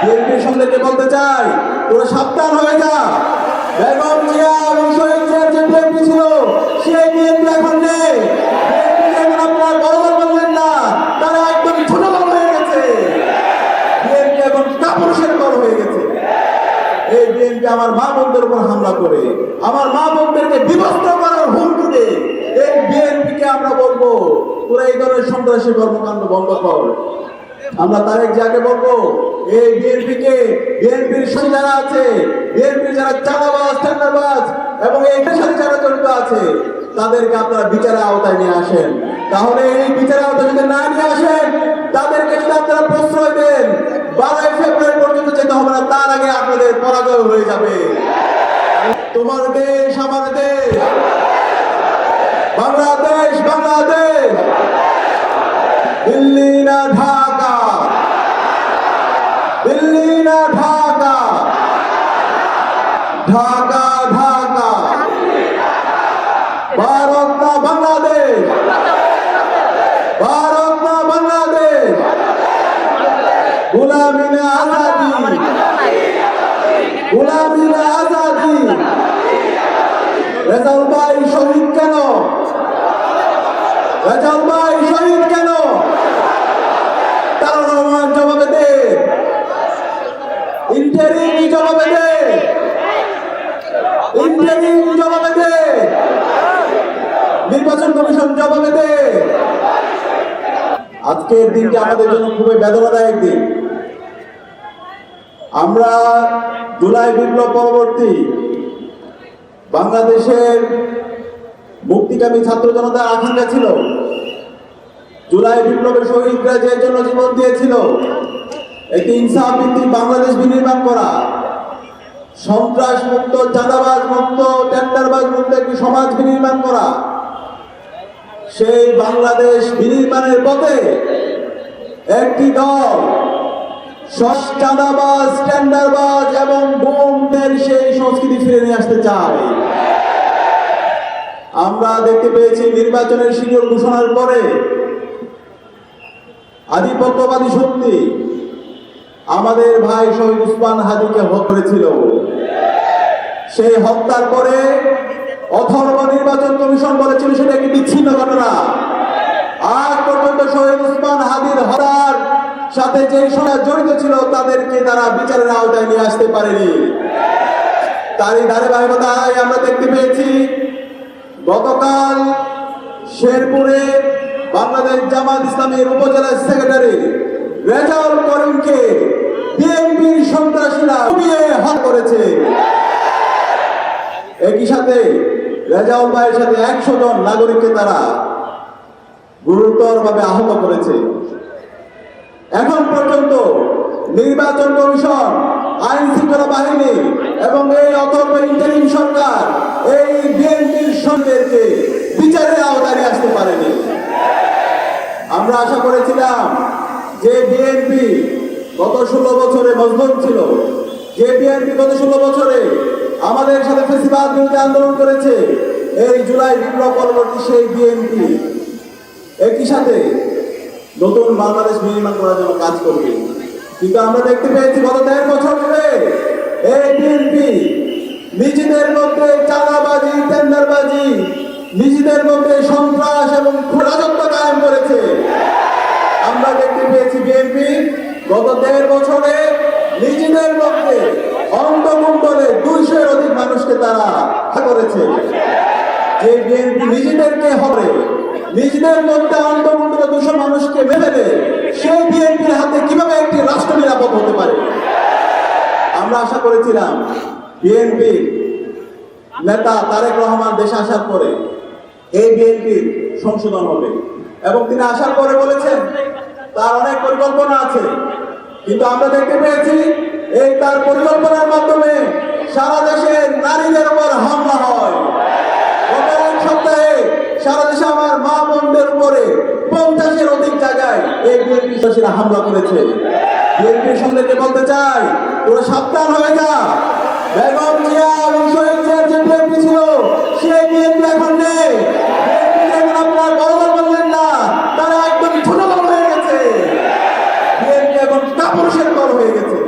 বিএনপির সঙ্গে বলতে চাই, তোরা সাবধান হয়ে যা। বেগম জিয়া এবং শহীদ জিয়ার যে বিএনপি ছিল, সেই বিএনপি এখন নেই। বিএনপি এখন আপনারা বড় দল বললেন না, তারা একদম ছোট দল হয়ে গেছে। বিএনপি এখন কাপুরুষের দল হয়ে গেছে। এই বিএনপি আমার মা বোনদের উপর হামলা করে, আমার মা বোনদেরকে বিভক্ত করার হুমকি দেয়। এই বিএনপিকে আমরা বলবো, তোরা এই ধরনের সন্ত্রাসী কর্মকাণ্ড বন্ধ কর। আমরা তারেক জিয়াকে বলবো, এই বিএনপিকে, বিএনপির সাথে যারা আছে, বিএনপির যারা চাঁদাবাজ, টেন্ডারবাজ এবং এই সাথে যারা জড়িত আছে, তাদেরকে আপনারা বিচারের আওতায় নিয়ে আসেন। তাহলে এই বিচারের আওতায় যদি না নিয়ে আসেন, তাদেরকে যদি আপনারা প্রশ্রয় দেন, 12 ফেব্রুয়ারি পর্যন্ত যেতে হবে না, তার আগে আপনাদের পরাজয় হয়ে যাবে। তোমার দেশ আমার দেশ, বাংলাদেশ বাংলাদেশ, দিল্লি না ঢাকা, দিল্লি না ঢাকা, ঢাকা ঢাকা, ভারত না বাংলাদেশ, ভারত না বাংলাদেশ, গুলামি না আজাদি, গুলামি না আজাদি। রেজাউল ভাই শহীদ কেন? রেজাউল ভাই শহীদ কেন? তার রহমান জবাবে দে, ইন্টারিম জবাবে দে, ইন্টারিম জবাবে দে, নির্বাচন কমিশন জবাবে দে। আজকের দিনটি আমাদের জন্য খুবই বেদনাদায়ক দিন। আমরা জুলাই বিপ্লব পরবর্তী বাংলাদেশের মুক্তিকামী ছাত্র জনতার আকাঙ্ক্ষা ছিল, জুলাই বিপ্লবের শহীদরা যে জন্য জীবন দিয়েছিল, একটি ইনসাফ ভিত্তিক বাংলাদেশ বিনির্মাণ করা, সন্ত্রাস মুক্ত, চাঁদাবাজ মুক্ত, টেন্ডারবাজ মুক্ত একটি সমাজ বিনির্মাণ করা। সেই বাংলাদেশ বিনির্মাণের পথে একটি দল চাঁদাবাজ, টেন্ডারবাজ এবং গুমদের সেই সংস্কৃতি ফিরে নিয়ে আসতে চায়। আমরা দেখতে পেয়েছি নির্বাচনের শিডিউল ঘোষণার পরে আধিপত্যবাদী শক্তি আমাদের ভাই শহীদ ওসমান হাদিকে হত্যা করেছিল। সেই হত্যার পরে অথর্ব নির্বাচন কমিশন বলেছিল সেটা একটি বিচ্ছিন্ন ঘটনা। আজ পর্যন্ত শহীদ ওসমান হাদির হত্যার সাথে যে সবাই জড়িত ছিল তাদেরকে তারা বিচারের আওতায় নিয়ে আসতে পারেনি। তারই ধারাবাহিকতায় আমরা দেখতে পেয়েছি গতকাল শেরপুরে বাংলাদেশ জামাত ইসলামের উপজেলা সেক্রেটারি রেজাউল করিমকে বিএনপির সন্ত্রাসীরা কুপিয়ে হত্যা করেছে। একই সাথে রেজাউল ভাইয়ের সাথে 100 জন নাগরিককে তারা গুরুতরভাবে আহত করেছে। এখন পর্যন্ত নির্বাচন কমিশন, আইন শৃঙ্খলা বাহিনী এবং এই অথর্ব ইন্টারিম সরকার এই বিএনপির সঙ্গেকে বিচারের আওতায় নিয়ে আসতে পারেনি। আমরা আশা করেছিলাম যে বিএনপি গত 16 বছরে মজলুম ছিল, যে বিএনপি গত 16 বছরে আমাদের সাথে ফ্যাসিবাদ বিরোধী আন্দোলন করেছে, এই জুলাই বিপ্লব পরবর্তী সেই বিএনপি একই সাথে নতুন বাংলাদেশ নির্মাণ করার জন্য কাজ করবে। কিন্তু আমরা দেখতে পেয়েছি গত 1.5 বছর ধরে এই বিএনপি নিজেদের মধ্যে চাঁদাবাজি, টেন্ডারবাজি, নিজেদের মধ্যে সন্ত্রাস এবং রাজত্ব কায়েম করেছে। আমরা দেখতে পেয়েছি বিএনপি গত 1.5 বছরে নিজেদের মধ্যে অন্তর্মণ্ডলে 200-এর অধিক মানুষকে তারা হত্যা করেছে। যে বিএনপি নিজেদেরকে হবে, নিজেদের মধ্যে অন্তর্মণ্ডলে 200 মানুষকে মেরে দেয়, সেই বিএনপির হাতে কিভাবে একটি রাষ্ট্র নিরাপদ হতে পারে? আমরা আশা করেছিলাম বিএনপির নেতা তারেক রহমান দেশে আসার পরে এই বিএনপির সংশোধন হবে, এবং তিনি আসার পরে বলেছেন তার অনেক পরিকল্পনা আছে। কিন্তু আমরা দেখতে পেয়েছি এই তার পরিকল্পনার মাধ্যমে সারা দেশে নারীদের উপর হামলা হয়। গত এক সপ্তাহে সারা দেশে আমার মা বোনদের উপরে 50-এর অধিক জায়গায় এই বিএনপি সদস্যরা হামলা করেছে। বিএনপির সঙ্গে বলতে চাই, তোরা সাবধান হয়ে যা। বেগম জিয়া এবং শহীদ জিয়ার যে বিএনপি ছিল, সেই বিএনপি এখন নেই। বিএনপি এখন আপনারা বড় দল বললেন না, তারা একদম ছোট দল হয়ে গেছে। বিএনপি এখন কাপুরুষের দল হয়ে গেছে।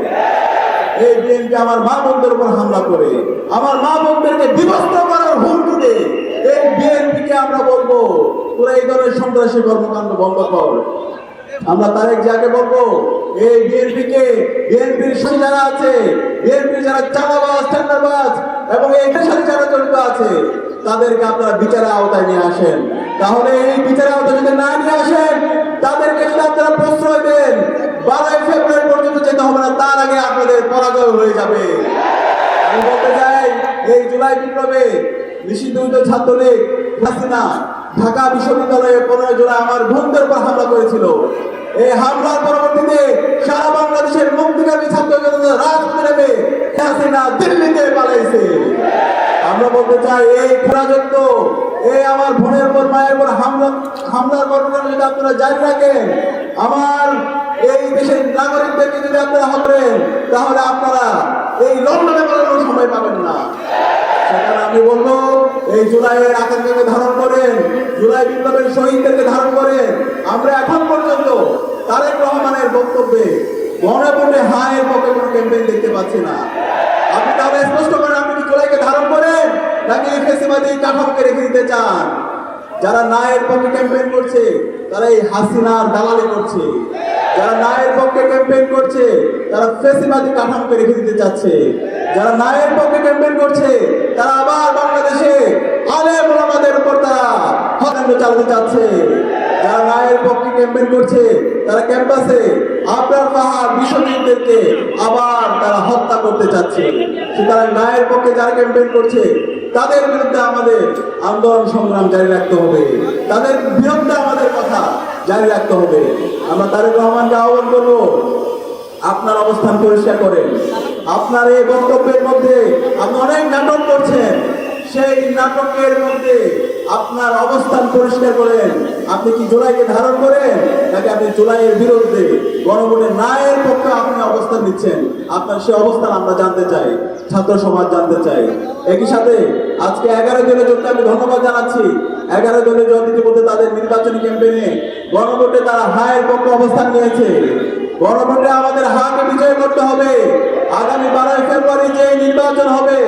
বিএনপি আমার মা বোনদের উপর হামলা করে, আমার মা বোনদেরকে বিভক্ত করার হুমকি দেয়, এই বিএনপিকে আমরা বলবো তোরা এই ধরনের সন্ত্রাসী কর্মকাণ্ড বন্ধ কর। আমরা তারেক জিয়াকে বলবো এই বিএনপির সাথে যারা আছে, বিএনপির যারা চাঁদাবাজ টেন্ডারবাজ এবং এই সাথে যারা জড়িত আছে তাদেরকে আপনারা বিচারের আওতায় নিয়ে আসেন। তাহলে এই বিচারের আওতায় যদি না নিয়ে আসেন, তাদেরকে যদি আপনারা প্রশ্রয় দেন, 12 ফেব্রুয়ারি পর্যন্ত যেতে হবে না, তার আগে আপনাদের পরাজয় হয়ে যাবে। আমি বলতে চাই এই জুলাই বিপ্লবে নিষিদ্ধ ছাত্রলীগ হাসিনা ঢাকা বিশ্ববিদ্যালয়ে 15 জুলাই আমার বোনদের উপর হামলা করেছিল। এই হামলার পরবর্তীতে সারা বাংলাদেশের মুক্তিকামী ছাত্র জনতা রাজপথে নেমে হাসিনা দিল্লিতে পালাইছে। আমরা বলতে চাই এই রাজত্ব, এই আমার বোনের উপর মায়ের উপর হামলার ঘটনা যদি আপনারা জারি রাখেন, আমার এই দেশের নাগরিকদেরকে যদি আপনারা হবেন, তাহলে আপনারা এই লন্ডনে পালানোর সময় পাবেন না। সেখানে আমি বলবো এই জুলাইয়ের আকাঙ্ক্ষাকে ধারণ করেন, জুলাই বিপ্লবের শহীদদেরকে ধারণ করেন। আমরা এখন পর্যন্ত তারেক রহমানের বক্তব্যে গণভোটে হায়ের পক্ষে কোনো ক্যাম্পেইন দেখতে পাচ্ছি না। আপনি তাহলে স্পষ্ট করেন, আপনি কি জুলাইকে ধারণ করেন নাকি ফেসিবাদী কাঠামোকে রেখে দিতে চান? যারা নায়ের পক্ষে ক্যাম্পেইন করছে তারা এই হাসিনার দালালি করছে, যারা নায়ের পক্ষে ক্যাম্পেইন করছে তারা ফেসিবাদী কাঠামোকে রেখে দিতে চাচ্ছে, যারা নায়ের পক্ষে ক্যাম্পেইন করছে তারা আবার বাংলাদেশে আলেম ওলামাদের উপর তারা হত্যাকাণ্ড চালাতে চাচ্ছে, যারা নায়ের পক্ষে ক্যাম্পেইন করছে তারা ক্যাম্পাসে আপনার পাহাড় বিশ্ববিদ্যালয়কে আবার তারা হত্যা করতে চাচ্ছে। সুতরাং নায়ের পক্ষে যারা ক্যাম্পেইন করছে তাদের বিরুদ্ধে আমাদের আন্দোলন সংগ্রাম জারি রাখতে হবে, তাদের বিরুদ্ধে আমাদের কথা জারি রাখতে হবে। আমরা তারেক রহমানকে আহ্বান করবো, আপনার অবস্থান পরিষ্কার করেন। আপনার এই বক্তব্যের মধ্যে আপনি অনেক নাটক করছেন, সেই নাটকের মধ্যে আপনার অবস্থান পরিষ্কার করেন। আপনি কি জুলাইকে ধারণ করেন নাকি আপনি জুলাইয়ের বিরুদ্ধে গণভোটে নায়ের পক্ষে আপনি অবস্থান নিচ্ছেন? আপনার সেই অবস্থান আমরা জানতে চাই, ছাত্র সমাজ জানতে চাই। একই সাথে আজকে 11 জনের জন্য আমি ধন্যবাদ জানাচ্ছি। 11 জনের জন্য ইতিমধ্যে তাদের নির্বাচনী ক্যাম্পেইনে গণভোটে তারা হায়ের পক্ষে অবস্থান নিয়েছে। গণভোটে আমাদের হাকে বিজয় করতে হবে। আগামী 12 ফেব্রুয়ারি যে নির্বাচন হবে,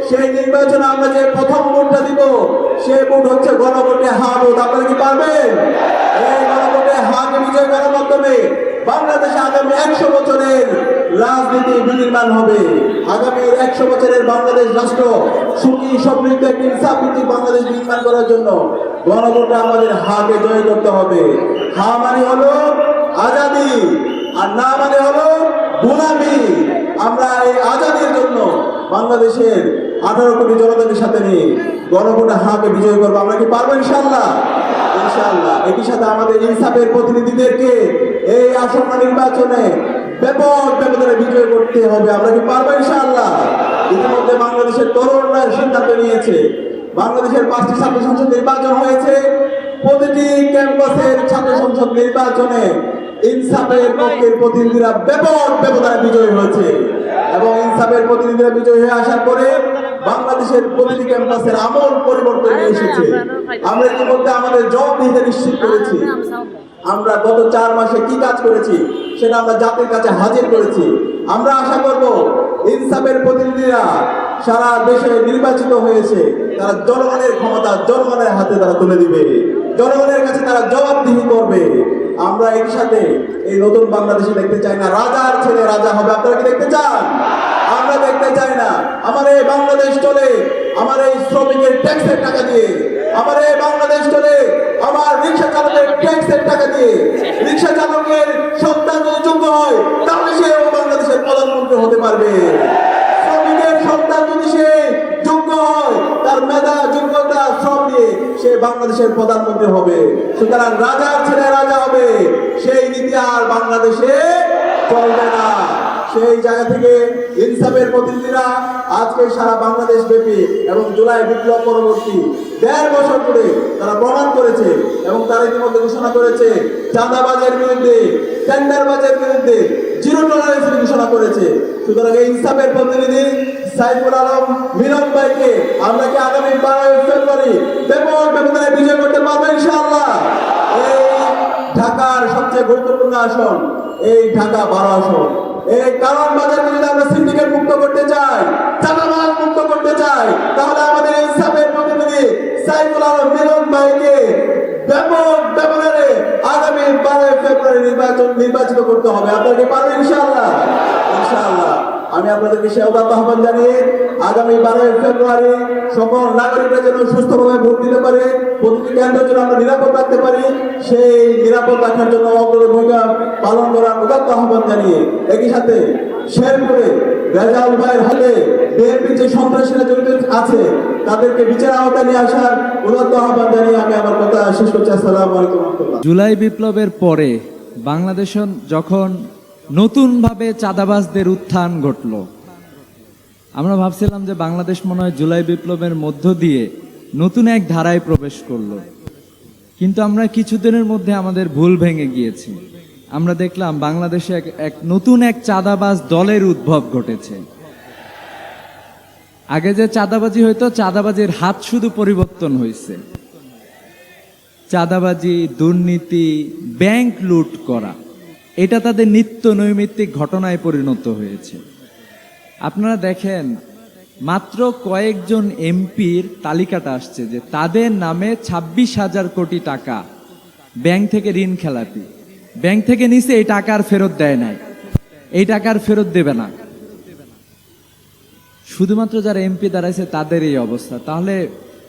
সেই নির্বাচনে আমরা যে প্রথম ভোটটা দিব, সেই ভোট হচ্ছে গণভোটে হা ভোট। আপনারা কি পারবেন? এই গণভোটে হাকে বিজয় করার মাধ্যমে বাংলাদেশে আগামী 100 বছরের রাজনীতি বিনির্মাণ হবে। আগামী 100 বছরের বাংলাদেশ রাষ্ট্র সুখী সমৃদ্ধ একটি ইনসাফভিত্তিক বাংলাদেশ নির্মাণ করার জন্য গণভোটে আমাদের হাকে জয় করতে হবে। হা মানে হলো আজাদি, আর না মানে হলো গোলামি। আমরা এই আজাদির জন্য বাংলাদেশের 18 কোটি জনতাকে সাথে নিয়ে গণভোটে হাকে বিজয় করবো। আমরা কি পারবো? ইনশাআল্লাহ, ইনশাআল্লাহ। একই সাথে আমাদের ইনসাফের প্রতিনিধিদেরকে এই আসন্ন নির্বাচনে ব্যাপক ব্যবধানে বিজয় করতে হবে। আমরা কি পারবো? ইনশাআল্লাহ। ইতিমধ্যে বাংলাদেশের তরুণরা সিদ্ধান্ত নিয়েছে, বাংলাদেশের 5টি ছাত্র সংসদ নির্বাচন হয়েছে। প্রতিটি ক্যাম্পাসের ছাত্র সংসদ নির্বাচনে ইনসাফের পক্ষের প্রতিনিধিরা ব্যাপক ব্যবধানে বিজয়ী হয়েছে এবং ইনসাফের প্রতিনিধিরা বিজয়ী হয়ে আসার পরে বাংলাদেশের প্রতিটি ক্যাম্পাসের আমূল পরিবর্তন এসেছে। আমরা ইতিমধ্যে আমাদের জবাবদিহিতা নিশ্চিত করেছি। আমরা গত 4 মাসে কি কাজ করেছি সেটা আমরা জাতির কাছে হাজির করেছি। আমরা আশা করব ইনসাফের প্রতিনিধিরা সারা দেশে নির্বাচিত হয়েছে, তারা জনগণের ক্ষমতা জনগণের হাতে তারা তুলে দিবে, জনগণের কাছে তারা জবাবদিহি করবে। আমরা একসাথে এই নতুন বাংলাদেশে দেখতে চাই না রাজার ছেলে রাজা হবে। আপনারা কি দেখতে চান? আমরা দেখতে চাই না। আমার এই বাংলাদেশ চলে আমার এই শ্রমিকের ট্যাক্সের টাকা দিয়ে, আমার এই বাংলাদেশ চলে আমার রিক্সা চালকের ট্যাক্সের টাকা দিয়ে। রিক্সা চালকের সন্তান যদি যোগ্য হয় তাহলে সে বাংলাদেশের প্রধানমন্ত্রী হতে পারবে। শ্রমিকের সন্তান যদি সে যোগ্য হয়, তার মেধা যোগ্যতা শ্রম দিয়ে সে বাংলাদেশের প্রধানমন্ত্রী হবে। সুতরাং রাজার ছেলে রাজা হবে, সেই নীতি আর বাংলাদেশে চলবে না। সেই জায়গা থেকে ইনসাফের প্রতিনিধিরা আজকে সারা বাংলাদেশ ব্যাপী এবং জুলাই বিপ্লব পরবর্তী 1.5 বছর ধরে তারা প্রমাণ করেছে এবং তারা ইতিমধ্যে ঘোষণা করেছে চাঁদাবাজের বিরুদ্ধে, টেন্ডারবাজের বিরুদ্ধে জিরো টলারেন্সের ঘোষণা করেছে। সুতরাং এই ইনসাফের প্রতিনিধি সাইফুল আলম মিলন ভাইকে আমরা কি আগামী 12 ফেব্রুয়ারি ব্যাপক ব্যবধানে বিজয় করতে পারবো? ইনশাআল্লাহ। এই ঢাকার সবচেয়ে গুরুত্বপূর্ণ আসন, এই ঢাকা 12 আসন, এই কারণ বাজারকে যদি আমরা সিন্ডিকেট মুক্ত নির্বাচিত করতে হবে। আপনারা কি পারবেন ইনশাআল্লাহ? ইনশাআল্লাহ। আমি আপনাদেরকে সে আহ্বান জানিয়ে আগামী 12 ফেব্রুয়ারি সকল নাগরিকরা যেন সুস্থভাবে ভোট দিতে পারে, প্রতিটি কেন্দ্রের জন্য আমরা নিরাপদ রাখতে পারি, সেই নিরাপদ রাখার জন্য অগ্রণী ভূমিকা পালন করার উদাত্ত আহ্বান জানিয়ে একই সাথে শেরপুরে রেজাউল ভাইয়ের হাতে বিএনপির যে সন্ত্রাসীরা জড়িত আছে তাদেরকে বিচার আওতায় নিয়ে আসার উদাত্ত আহ্বান জানিয়ে আমি আমার কথা শেষ করছি। আসসালামু আলাইকুম ওয়া রাহমাতুল্লাহ। জুলাই বিপ্লবের পরে বাংলাদেশ যখন নতুনভাবে চাঁদাবাজদের উত্থান ঘটল, আমরা ভাবছিলাম যে বাংলাদেশ মনে হয় জুলাই বিপ্লবের মধ্য দিয়ে নতুন এক ধারায় প্রবেশ করলো, কিন্তু আমরা কিছুদিনের মধ্যে আমাদের ভুল ভেঙে গিয়েছি। আমরা দেখলাম বাংলাদেশে এক নতুন এক চাঁদাবাজ দলের উদ্ভব ঘটেছে। আগে যে চাঁদাবাজি হইতো, চাঁদাবাজির হাত শুধু পরিবর্তন হয়েছে। চাঁদাবাজি, দুর্নীতি, ব্যাংক লুট করা, এটা তাদের নিত্য নৈমিত্তিক ঘটনায় পরিণত হয়েছে। আপনারা দেখেন, মাত্র কয়েকজন এমপির তালিকাটা আসছে যে তাদের নামে 26,000 কোটি টাকা ব্যাংক থেকে ঋণ খেলাপি। ব্যাংক থেকে নিচে এই টাকা আর ফেরত দেয় নাই, এই টাকা আর ফেরত দেবে না। শুধুমাত্র যারা এমপি দাঁড়াইছে তাদের এই অবস্থা, তাহলে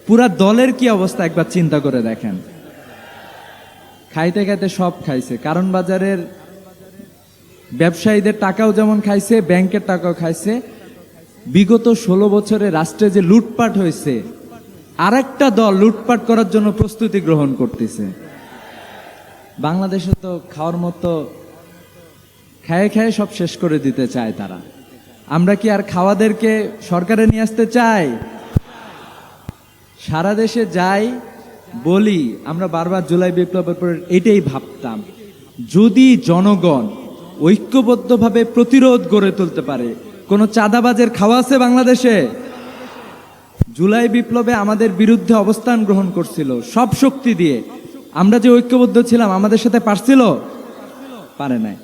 পুরা দলের কি অবস্থা একবার চিন্তা করে দেখেন। খাইতে খাইতে সব খাইছে। কারণ বাজারের ব্যবসায়ীদের টাকাও যেমন খাইছে, ব্যাংকের টাকাও খাইছে। বিগত 16 বছরে রাষ্ট্রে যে লুটপাট হয়েছে, আরেকটা দল লুটপাট করার জন্য প্রস্তুতি গ্রহণ করতেছে। বাংলাদেশে তো খাওয়ার মতো খায়ে খায়ে সব শেষ করে দিতে চায় তারা। আমরা কি আর খাওয়াদেরকে সরকারে নিয়ে আসতে চাই? সারা দেশে যাই বলি, আমরা বারবার জুলাই বিপ্লবের পর এটাই ভাবতাম, যদি জনগণ ঐক্যবদ্ধভাবে প্রতিরোধ গড়ে তুলতে পারে। কোন চাঁদাবাজের খাওয়া আছে বাংলাদেশে? জুলাই বিপ্লবে আমাদের বিরুদ্ধে অবস্থান গ্রহণ করছিল সব শক্তি দিয়ে। আমরা যে ঐক্যবদ্ধ ছিলাম, আমাদের সাথে পারছিল? পারে নাই।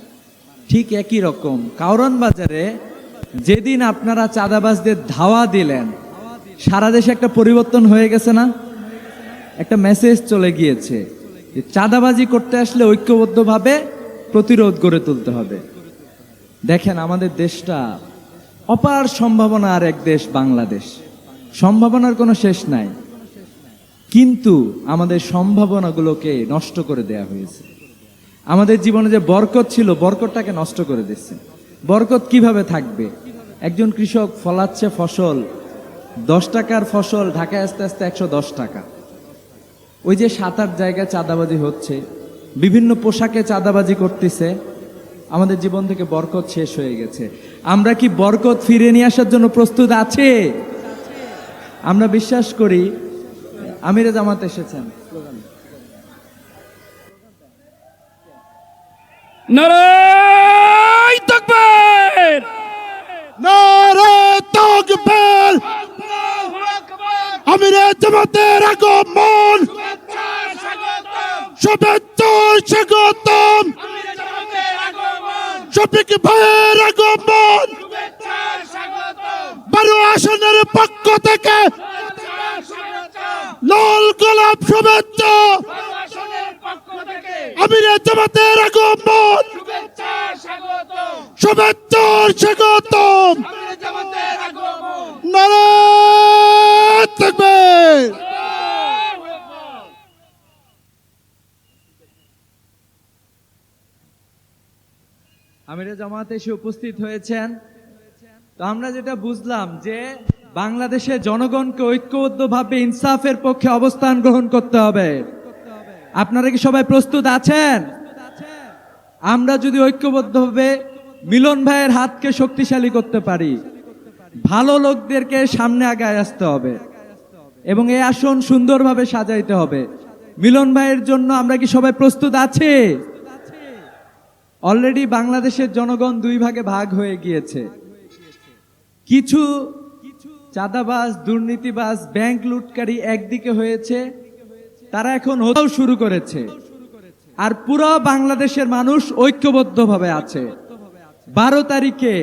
ঠিক একই রকম কারওয়ান বাজারে যেদিন আপনারা চাঁদাবাজদের ধাওয়া দিলেন, সারা দেশে একটা পরিবর্তন হয়ে গেছে না? একটা মেসেজ চলে গিয়েছে যে চাঁদাবাজি করতে আসলে ঐক্যবদ্ধভাবে প্রতিরোধ গড়ে তুলতে হবে। দেখেন, আমাদের দেশটা অপার সম্ভাবনার এক দেশ বাংলাদেশ। সম্ভাবনার কোনো শেষ নাই, কিন্তু আমাদের সম্ভাবনাগুলোকে নষ্ট করে দেয়া হয়েছে। আমাদের জীবনে যে বরকত ছিল, বরকতটাকে নষ্ট করে দিচ্ছে। বরকত কিভাবে থাকবে? একজন কৃষক ফলাচ্ছে ফসল, 10 টাকার ফসল ঢাকায় আস্তে আস্তে 110 টাকা। ওই যে 7-8 জায়গায় চাঁদাবাজি হচ্ছে, বিভিন্ন পোশাকে চাঁদাবাজি করতেছে, আমাদের জীবন থেকে বরকত শেষ হয়ে গেছে। আমরা কি বরকত ফিরে নিয়ে আসার জন্য প্রস্তুত আছে? আমরা বিশ্বাস করি আমিরে জামাত এসেছেন। নারায়ে তাকবীর, নারায়ে তাকবীর, আমিরে জামাতের আগমন, শুভেচ্ছা স্বাগতম, শফিক ভাইয়ের আগমন, 12 আসনের পক্ষ থেকে লাল গোলাপ শুভেচ্ছা, আমিরে জামাতের আগমন, শুভেচ্ছা স্বাগতম, নারায়ে তাকবীর। আমিরে জামাত এসে উপস্থিত হয়েছেন। তো আমরা যেটা বুঝলাম যে বাংলাদেশের জনগণকে ঐক্যবদ্ধভাবে ইনসাফের পক্ষে অবস্থান গ্রহণ করতে হবে। আপনারা কি সবাই প্রস্তুত আছেন? আমরা যদি ঐক্যবদ্ধভাবে মিলন ভাইয়ের হাতকে শক্তিশালী করতে পারি, ভালো লোকদেরকে সামনে আগায় আসতে হবে এবং এই আসন সুন্দরভাবে সাজাইতে হবে। মিলন ভাইয়ের জন্য আমরা কি সবাই প্রস্তুত আছি? অলরেডি বাংলাদেশের জনগণ 2 ভাগে ভাগ হয়ে গিয়েছে। কিছু চাঁদাবাজ, দুর্নীতিবাজ, ব্যাংক লুটকারী একদিকে হয়েছে, তারা এখন হতেও শুরু করেছে। আর পুরো বাংলাদেশের মানুষ ঐক্যবদ্ধভাবে আছে। 12 তারিখে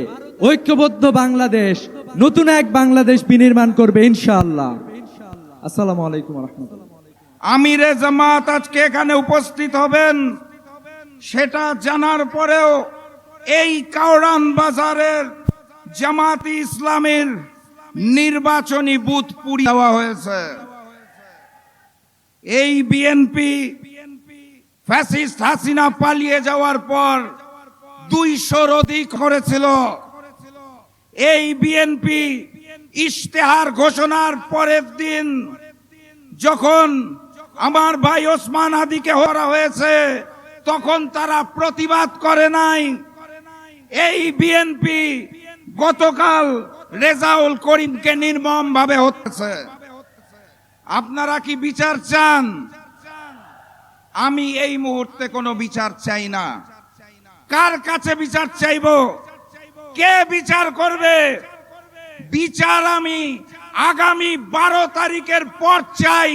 ঐক্যবদ্ধ বাংলাদেশ, নতুন এক বাংলাদেশ বিনির্মাণ করবে ইনশাআল্লাহ। আসসালামু আলাইকুম ওয়া রাহমাতুল্লাহ। আমিরে জামাত আজকে এখানে উপস্থিত হবেন, সেটা জানার পরেও এই কাউরান বাজারের জামাতি ইসলামের নির্বাচনী বুথ পুড়িয়ে দেওয়া হয়েছে। এই বিএনপি ফ্যাসিস্ট হাসিনা পালিয়ে যাওয়ার পর 200-র অধিক করেছিল। এই বিএনপি ইশতেহার ঘোষণার পরের দিন যখন আমার ভাই ওসমান হাদিকে হত্যা হয়েছে তখন তারা প্রতিবাদ করে নাই। এই বিএনপি গতকাল রেজাউল করিমকে নির্মমভাবে হত্যা। আপনারা কি বিচার চান? আমি এই মুহূর্তে কোনো বিচার চাই না। কার কাছে বিচার চাইব? কে বিচার করবে? বিচার আমি আগামী 12 তারিখের পর চাই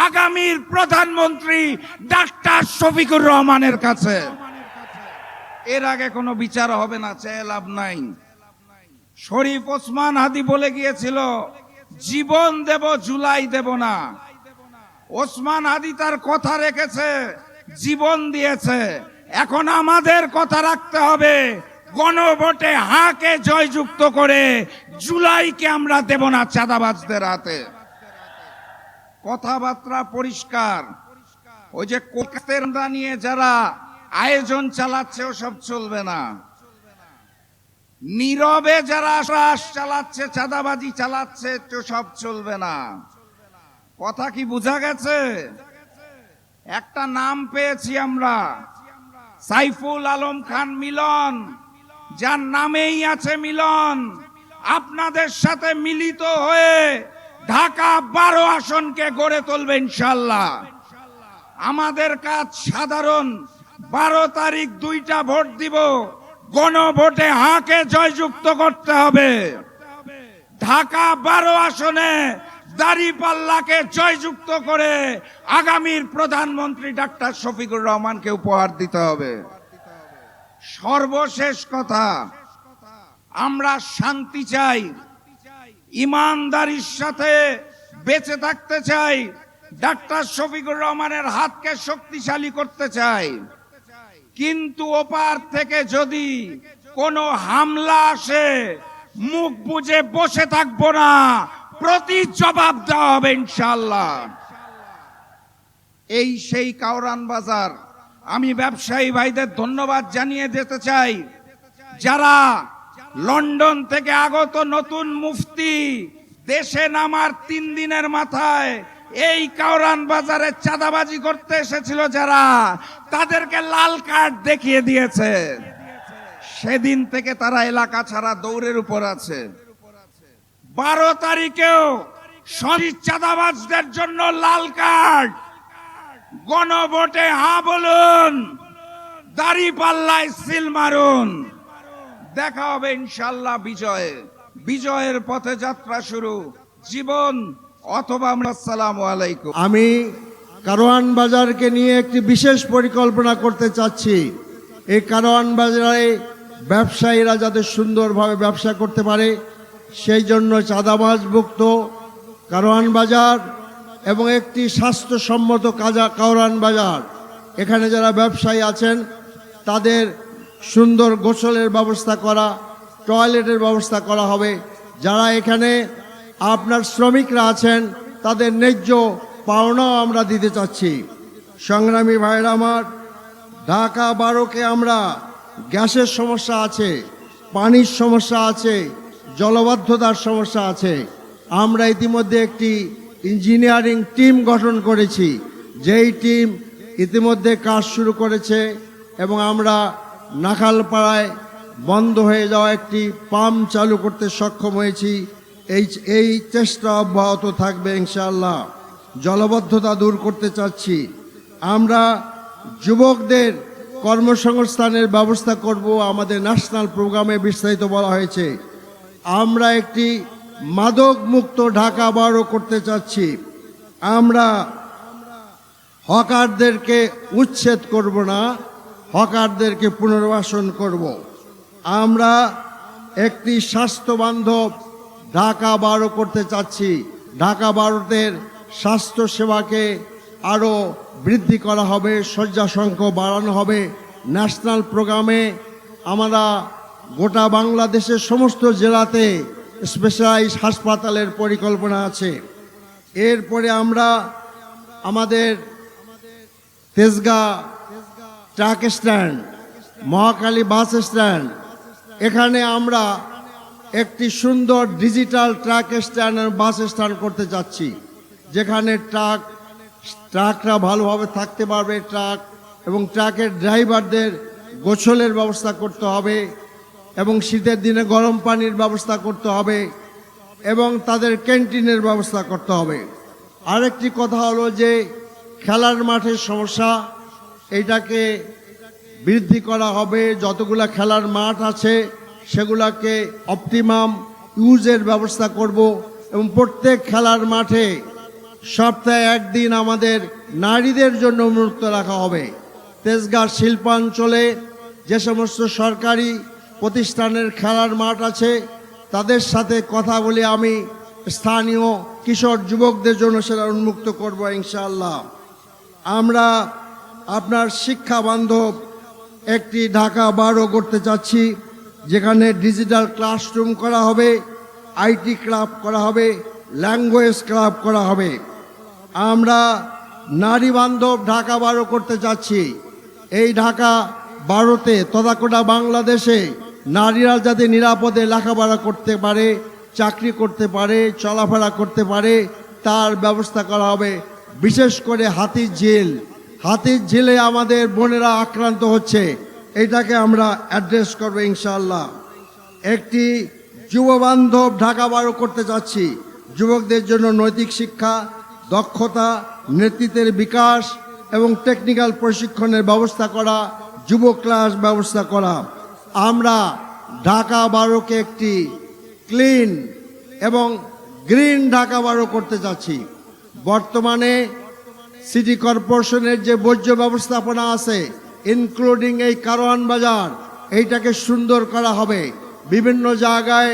আগামীর প্রধানমন্ত্রী ডাক্তার শফিকুর রহমানের কাছে। এর আগে কোনো বিচার হবে না, চেয়ে লাভ নাই। শরীফ ওসমান হাদি বলে গিয়েছিল জীবন দেব, জুলাই দেব না। ওসমান হাদি তার কথা রেখেছে, জীবন দিয়েছে। এখন আমাদের কথা রাখতে হবে, গণভোটে হাকে জয়যুক্ত করে জুলাইকে আমরা দেব না চাঁদাবাজদের হাতে। কথাবার্তা পরিষ্কার। ওই যে কলকাতা নিয়ে যারা আয়োজন চালাচ্ছে ওসব চলবে না। নীরবে যারা শ্বাস চালাচ্ছে, চাঁদাবাজি চালাচ্ছে, তো সব চলবে না। কথা কি বোঝা গেছে? একটা নাম পেয়েছি আমরা, সাইফুল আলম খান মিলন, যার নামেই আছে মিলন। আপনাদের সাথে মিলিত হয়ে ঢাকা 12 আসনকে গড়ে তুলবে ইনশাআল্লাহ। আমাদের কাজ সাধারণ, 12 তারিখ 2টা ভোট দিব, গণভোটে হাকে জয়যুক্ত করতে হবে। ঢাকা 12 আসনে দাঁড়িপাল্লাকে জয়যুক্ত করে আগামীর প্রধানমন্ত্রী ডাক্তার শফিকুর রহমানকে উপহার দিতে হবে। সর্বশেষ কথা, আমরা শান্তি চাই, ইমানদারির সাথে বেঁচে থাকতে চাই, ডাক্তার শফিকুর রহমানের হাতকে শক্তিশালী করতে চাই। কিন্তু ওপার থেকে যদি কোনো হামলা আসে, মুখ বুজে বসে থাকবো না, প্রতি জবাব দেওয়া হবে ইনশাআল্লাহ। এই সেই কাউরান বাজার। আমি ব্যবসায়ী ভাইদের ধন্যবাদ জানিয়ে যেতে চাই, যারা লন্ডন থেকে আগত নতুন মুফতি দেশে নামার 3 দিনের মাথায় এই কাউরান বাজারে চাঁদাবাজি করতে এসেছিল, যারা তাদেরকে লাল কার্ড দেখিয়ে দিয়েছে। সেদিন থেকে তারা এলাকা ছাড়া দৌড়ের উপর আছে। 12 তারিখেও সরি চাঁদাবাজদের জন্য লাল কার্ড। গণভোটে হ্যাঁ বলুন, দাঁড়িপাল্লায় সিল মারুন। দেখা হবে ইনশাআল্লাহ বিজয়ে। বিজয়ের পথে যাত্রা শুরু, জীবন অথবা আমরা। আসসালামু আলাইকুম। আমি কারওয়ান বাজারকে নিয়ে একটি বিশেষ পরিকল্পনা করতে চাচ্ছি। এই কারওয়ান বাজারে ব্যবসায়ীরা যাতে সুন্দরভাবে ব্যবসা করতে পারে সেই জন্য চাঁদাবাজ মুক্ত কারওয়ান বাজার এবং একটি স্বাস্থ্যসম্মত কারওয়ান বাজার। এখানে যারা ব্যবসায়ী আছেন তাদের সুন্দর গোসলের ব্যবস্থা করা, টয়লেটের ব্যবস্থা করা হবে। যারা এখানে আপনার শ্রমিকরা আছেন তাদের ন্যায্য পাওনাও আমরা দিতে চাচ্ছি। সংগ্রামী ভাইরা আমার, ঢাকা 12কে আমরা গ্যাসের সমস্যা আছে, পানির সমস্যা আছে, জলবদ্ধতার সমস্যা আছে। আমরা ইতিমধ্যে একটি ইঞ্জিনিয়ারিং টিম গঠন করেছি, যেই টিম ইতিমধ্যে কাজ শুরু করেছে এবং আমরা নাখালপাড়ায় বন্ধ হয়ে যাওয়া একটি পাম্প চালু করতে সক্ষম হয়েছি। এই চেষ্টা অব্যাহত থাকবে ইনশাআল্লাহ। জলবদ্ধতা দূর করতে চাচ্ছি। আমরা যুবকদের কর্মসংস্থানের ব্যবস্থা করব, আমাদের ন্যাশনাল প্রোগ্রামে বিস্তারিত বলা হয়েছে। আমরা একটি মাদক মুক্ত ঢাকা 12 করতে চাচ্ছি। আমরা হকারদেরকে উচ্ছেদ করব না, হকারদেরকে পুনর্বাসন করব। আমরা একটি স্বাস্থ্যবান্ধব ঢাকা 12 করতে চাচ্ছি। ঢাকা 12-এর স্বাস্থ্য সেবাকে আরও বৃদ্ধি করা হবে, শয্যা সংখ্যা বাড়ানো হবে, ন্যাশনাল প্রোগ্রামে আমরা গোটা বাংলাদেশের সমস্ত জেলাতে স্পেশালাইজ হাসপাতালের পরিকল্পনা আছে। এরপরে আমরা আমাদের Tejgaon truck stand, Mohakhali bus stand, এখানে আমরা একটি সুন্দর ডিজিটাল ট্রাক স্ট্যান্ড আর বাস স্ট্যান্ড করতে যাচ্ছি, যেখানে ট্রাকরা ভালোভাবে থাকতে পারবে, ট্রাক এবং ট্রাকের ড্রাইভারদের গোসলের ব্যবস্থা করতে হবে এবং শীতের দিনে গরম পানির ব্যবস্থা করতে হবে এবং তাদের ক্যান্টিনের ব্যবস্থা করতে হবে। আরেকটি কথা হলো যে খেলার মাঠের সমস্যা, এইটাকে বৃদ্ধি করা হবে। যতগুলা খেলার মাঠ আছে সেগুলাকে অপটিমাম ইউজের ব্যবস্থা করব এবং প্রত্যেক খেলার মাঠে সপ্তাহে একদিন আমাদের নারীদের জন্য উন্মুক্ত রাখা হবে। তেজগাঁ শিল্পাঞ্চলে যে সমস্ত সরকারি প্রতিষ্ঠানের খেলার মাঠ আছে তাদের সাথে কথা বলে আমি স্থানীয় কিশোর যুবকদের জন্য সেটা উন্মুক্ত করব ইনশাআল্লাহ। আমরা আপনার শিক্ষা বান্ধব একটি ঢাকা 12 করতে চাচ্ছি, যেখানে ডিজিটাল ক্লাসরুম করা হবে, আইটি ক্লাব করা হবে, ল্যাঙ্গুয়েজ ক্লাব করা হবে। আমরা নারী বান্ধব ঢাকা 12 করতে চাচ্ছি। এই ঢাকা 12তে তথাকথিত বাংলাদেশে নারীরা যাতে নিরাপদে লেখাপড়া করতে পারে, চাকরি করতে পারে, চলাফেরা করতে পারে তার ব্যবস্থা করা হবে। বিশেষ করে হাতির ঝিলে আমাদের বোনেরা আক্রান্ত হচ্ছে, এটাকে আমরা অ্যাড্রেস করবো ইনশাআল্লাহ। একটি যুববান্ধব ঢাকা 12 করতে চাচ্ছি, যুবকদের জন্য নৈতিক শিক্ষা, দক্ষতা, নেতৃত্বের বিকাশ এবং টেকনিক্যাল প্রশিক্ষণের ব্যবস্থা করা, যুব ক্লাস ব্যবস্থা করা। আমরা ঢাকা 12কে একটি ক্লিন এবং গ্রিন ঢাকা 12 করতে চাচ্ছি। বর্তমানে সিটি কর্পোরেশনের যে বর্জ্য ব্যবস্থাপনা আছে, ইনক্লুডিং এই কারওয়ান বাজার, এইটাকে সুন্দর করা হবে। বিভিন্ন জায়গায়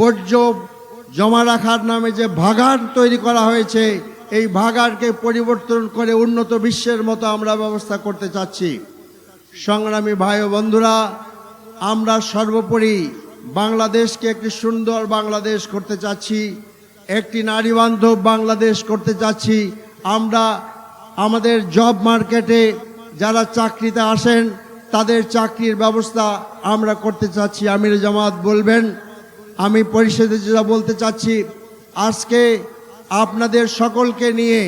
বর্জ্য জমা রাখার নামে যে ভাগাড় তৈরি করা হয়েছে, এই ভাগাড়কে পরিবর্তন করে উন্নত বিশ্বের মতো আমরা ব্যবস্থা করতে চাচ্ছি। সংগ্রামী ভাই ও বন্ধুরা, আমরা সর্বোপরি বাংলাদেশকে একটি সুন্দর বাংলাদেশ করতে চাচ্ছি, একটি নারী বান্ধব বাংলাদেশ করতে চাচ্ছি। আমরা আমাদের জব মার্কেটে যারা চাকরিতে আসেন তাদের চাকরির ব্যবস্থা আমরা করতে চাচ্ছি। আমির জামাত বলবেন, আমি পরিষদে যেটা বলতে চাচ্ছি, আজকে আপনাদের সকলকে নিয়ে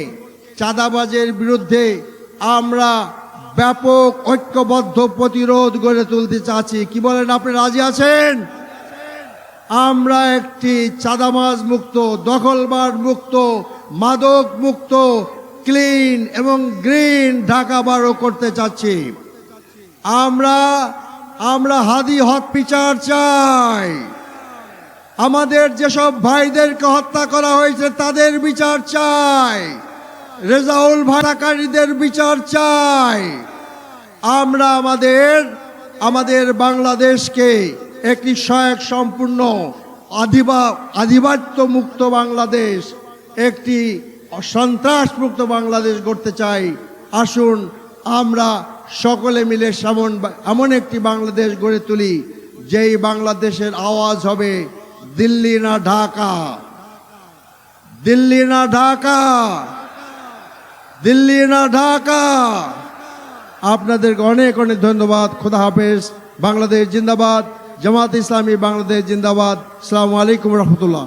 চাঁদাবাজের বিরুদ্ধে আমরা ব্যাপক ঐক্যবদ্ধ প্রতিরোধ গড়ে তুলতে চাচ্ছি। কি বলেন, আপনি রাজি আছেন? আমরা একটি চাঁদাবাজ মুক্ত, দখলবাজ মুক্ত, মাদক মুক্ত, ক্লিন এবং গ্রিন ঢাকা 12 করতে চাচ্ছি। আমরা হাদি হক বিচার চাই। আমাদের যেসব ভাইদেরকে হত্যা করা হয়েছে তাদের বিচার চাই। রেজাউল ভাড়াকারীদের বিচার চাই। আমরা আমাদের বাংলাদেশকে একটি সহায়ক সম্পূর্ণ আধিপত্য মুক্ত বাংলাদেশ, একটি সন্ত্রাস মুক্ত বাংলাদেশ গড়তে চাই। আসুন আমরা সকলে মিলে এমন একটি বাংলাদেশ গড়ে তুলি যেই বাংলাদেশের আওয়াজ হবে দিল্লি না ঢাকা, দিল্লি না ঢাকা, দিল্লি না ঢাকা। আপনাদেরকে অনেক অনেক ধন্যবাদ। খোদা হাফেজ। বাংলাদেশ জিন্দাবাদ। জামাত ইসলামী বাংলাদেশ জিন্দাবাদ। আসসালামু আলাইকুম রহমতুল্লাহ।